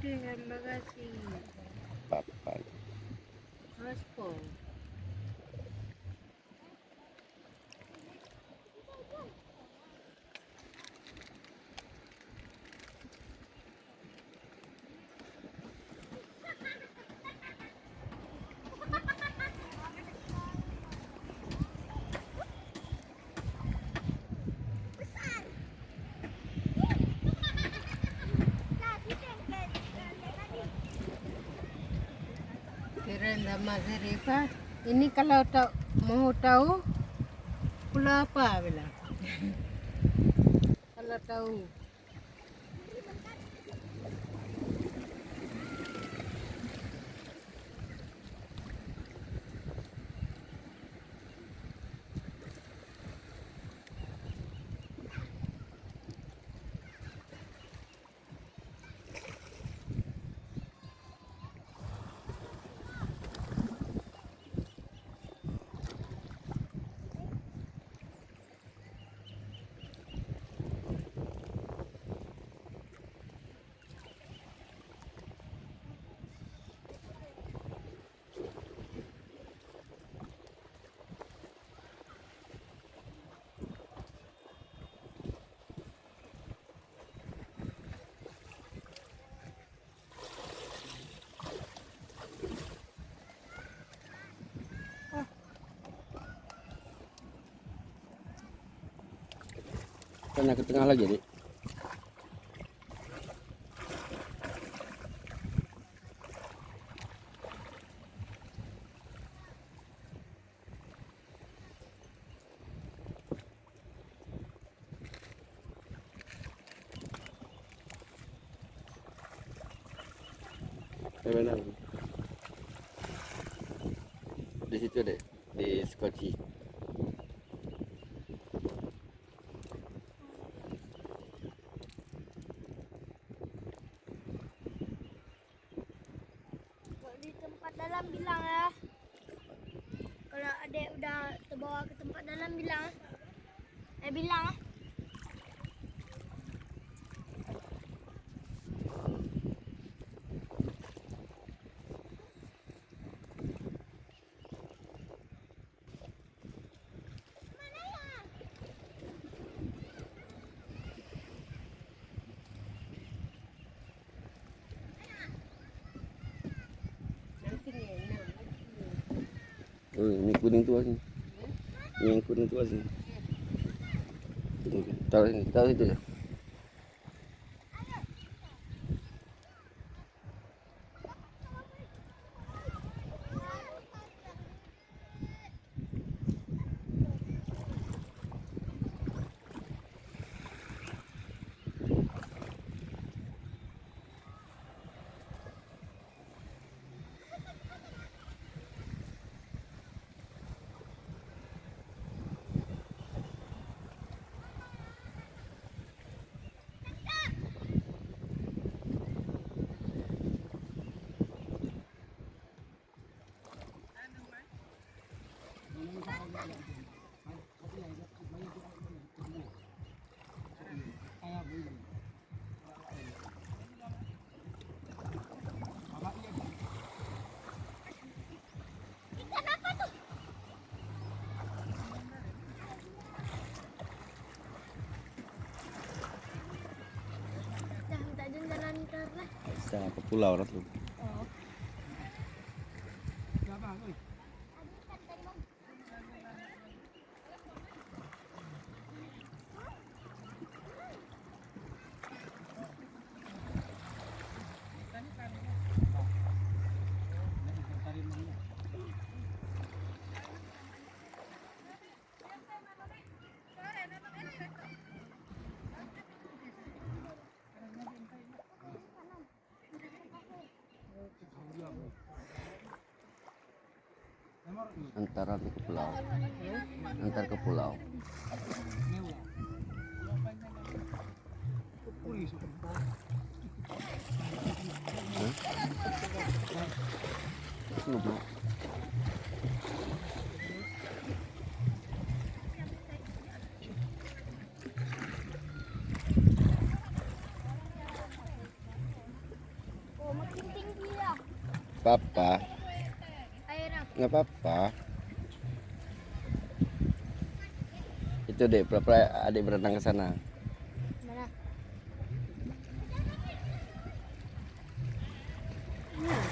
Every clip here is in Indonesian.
dengan bagasi. Papan. Paspor. Keren sama Zarifa. Ini kalau mau tahu pulau apa bilang? Kalau tahu. Sana ke tengah lagi, Dik. Benar. Di situ, Dek. Di Skoci. Di tempat dalam bilang ya. Kalau adik udah terbawa ke tempat dalam bilang. Bilang. Ini kuning tua sini. Yang kuning tua sini. Tahu sini, tahu itu ya. Kita ke pulau Ratu. Antara ke pulau, antar ke pulau. Hah? apa-apa. Ayo Ram. Nggak apa-apa. Itu deh, pura-pura adik berenang ke sana. Mana?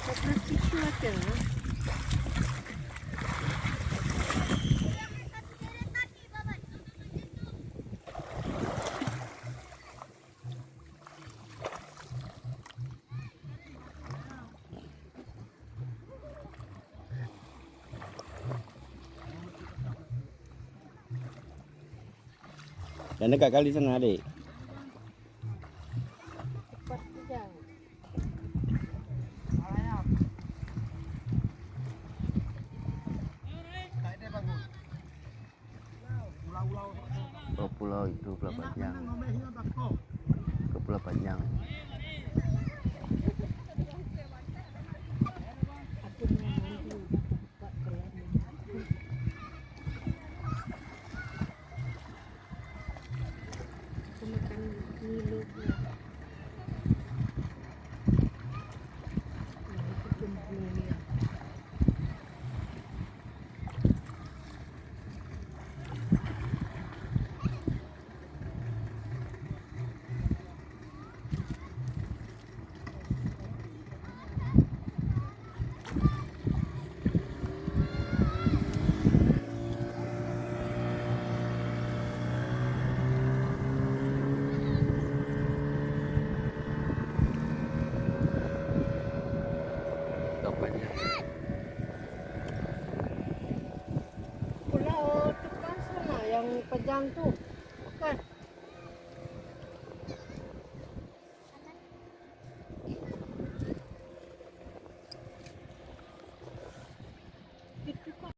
Sebelah situ ada. Dan dekat kali sana adik. Cepat jauh. Oh, pulau itu Pulau Panjang. Ke Pulau Panjang. Aku mau dulu buka kerannya. Aku makan dulu. Nah, itu cemplungnya. Pulau Panjang. Pulau itu kan sana yang Pejang tuh. Bukan. Itu kan.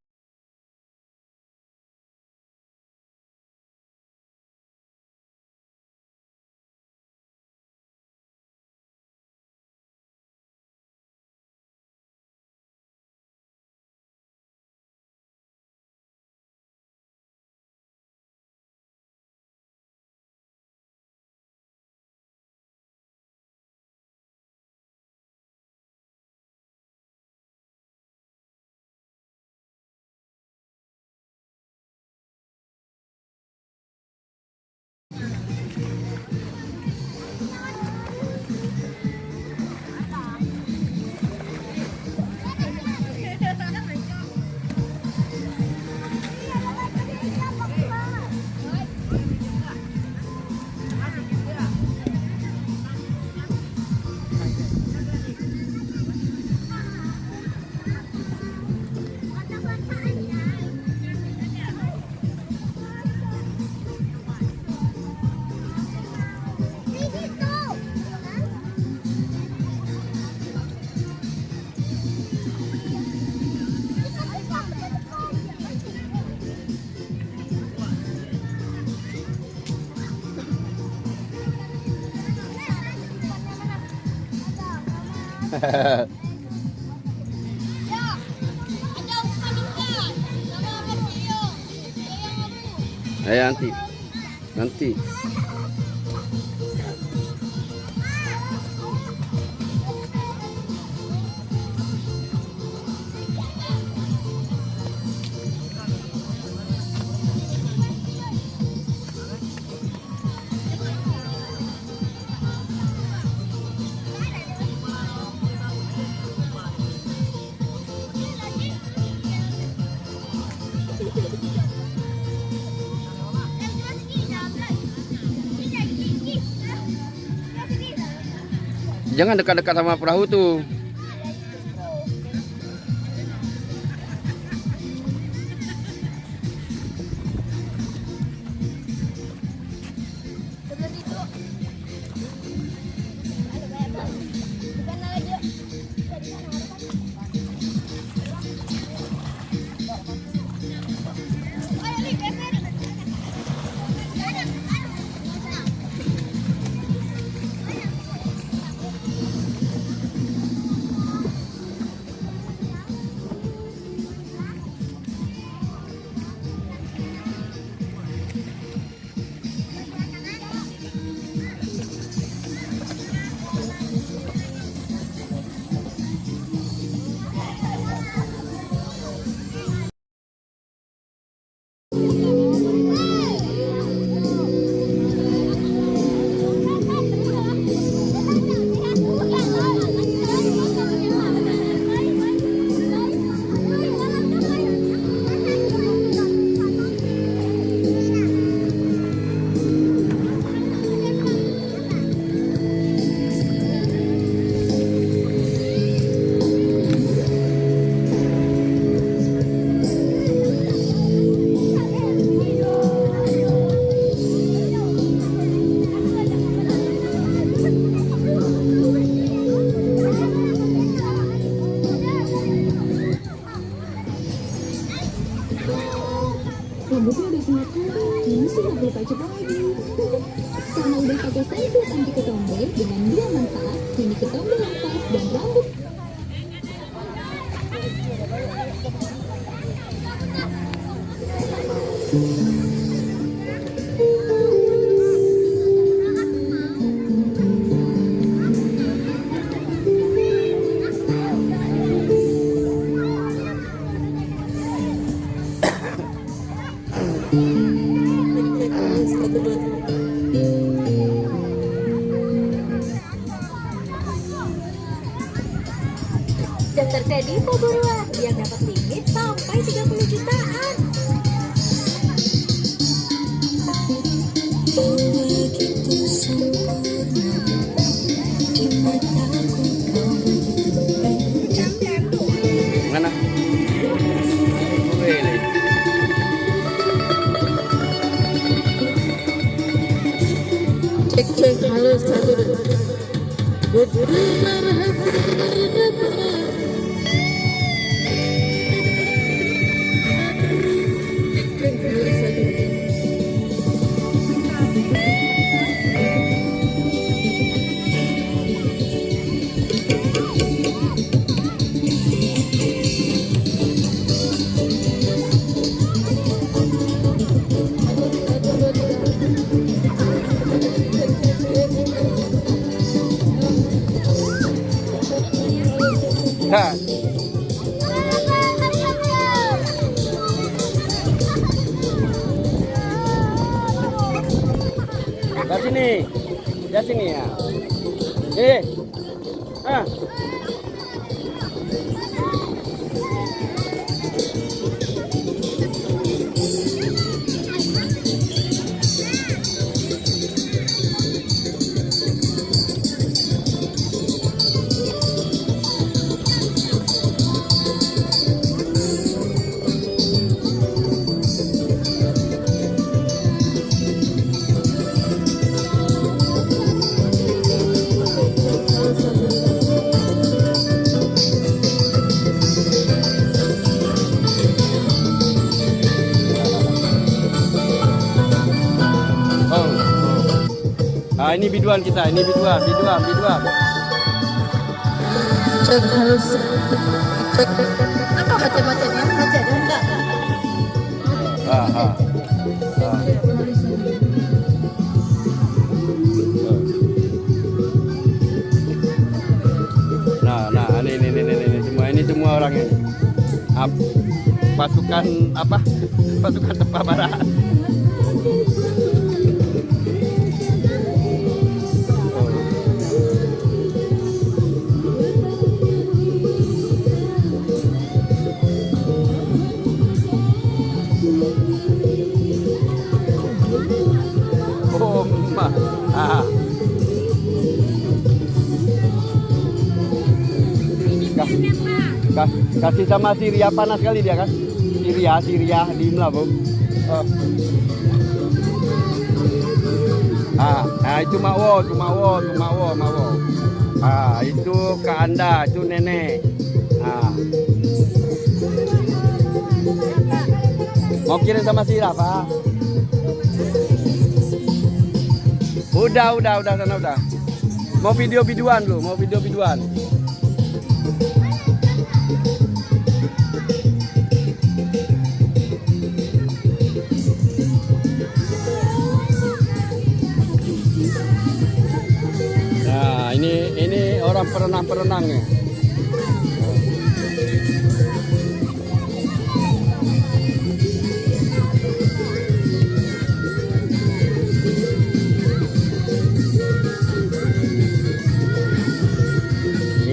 Ayo nanti. Jangan dekat-dekat sama perahu tuh. Sebelah situ. Bukan lagi. Dari sana ada kan? Ayo Lik, beres. Kredivo Buruan yang dapat limit sampai 30 jutaan. Begitu sempurna di mataku kau begitu baik. Mana? Boleh. Cek halo satu. Nah, dari sini, dari sini ya. Ah. Ah, ini biduan kita, ini biduan. Cek halo. Cek. Apa baca-bacanya? Baca dong enggak? Ah. Nah, ini semua orang ini. Pasukan apa? Pasukan Tepa Barat. Kasih sama Syria, panas kali dia kan? Syria di Melabu. Oh. Itu Mawo. Itu Kak Anda, itu nenek. Mau kirim sama Syria, Pak? Udah sana udah. Mau video-videoan lu, Nah, ini orang perenang-perenangnya.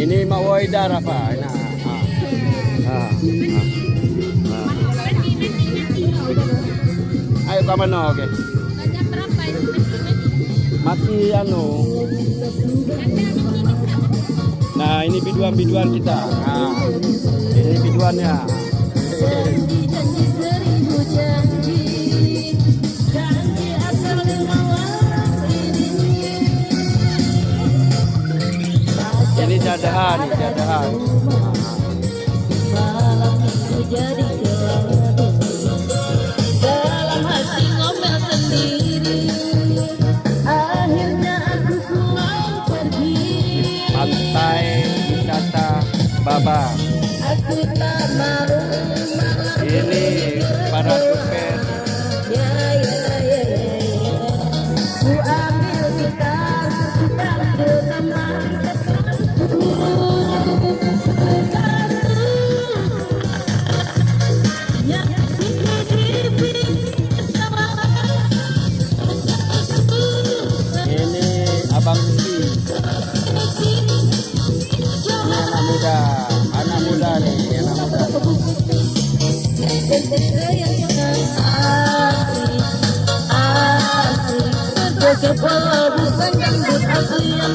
Ini mau Waidar apa? Ayo ke mana? Oke. Masih Nah, ini biduan kita. Nah, ini biduannya. Ini jadahan. Dalam hati ngomel sendiri. Akhirnya aku pulang pergi. Pantai wisata Baba. Aku tak mau. Ini para supir. Ya. Ku ambil gitar dan ku teman. Ini Abang Susi. Ini anak muda Suka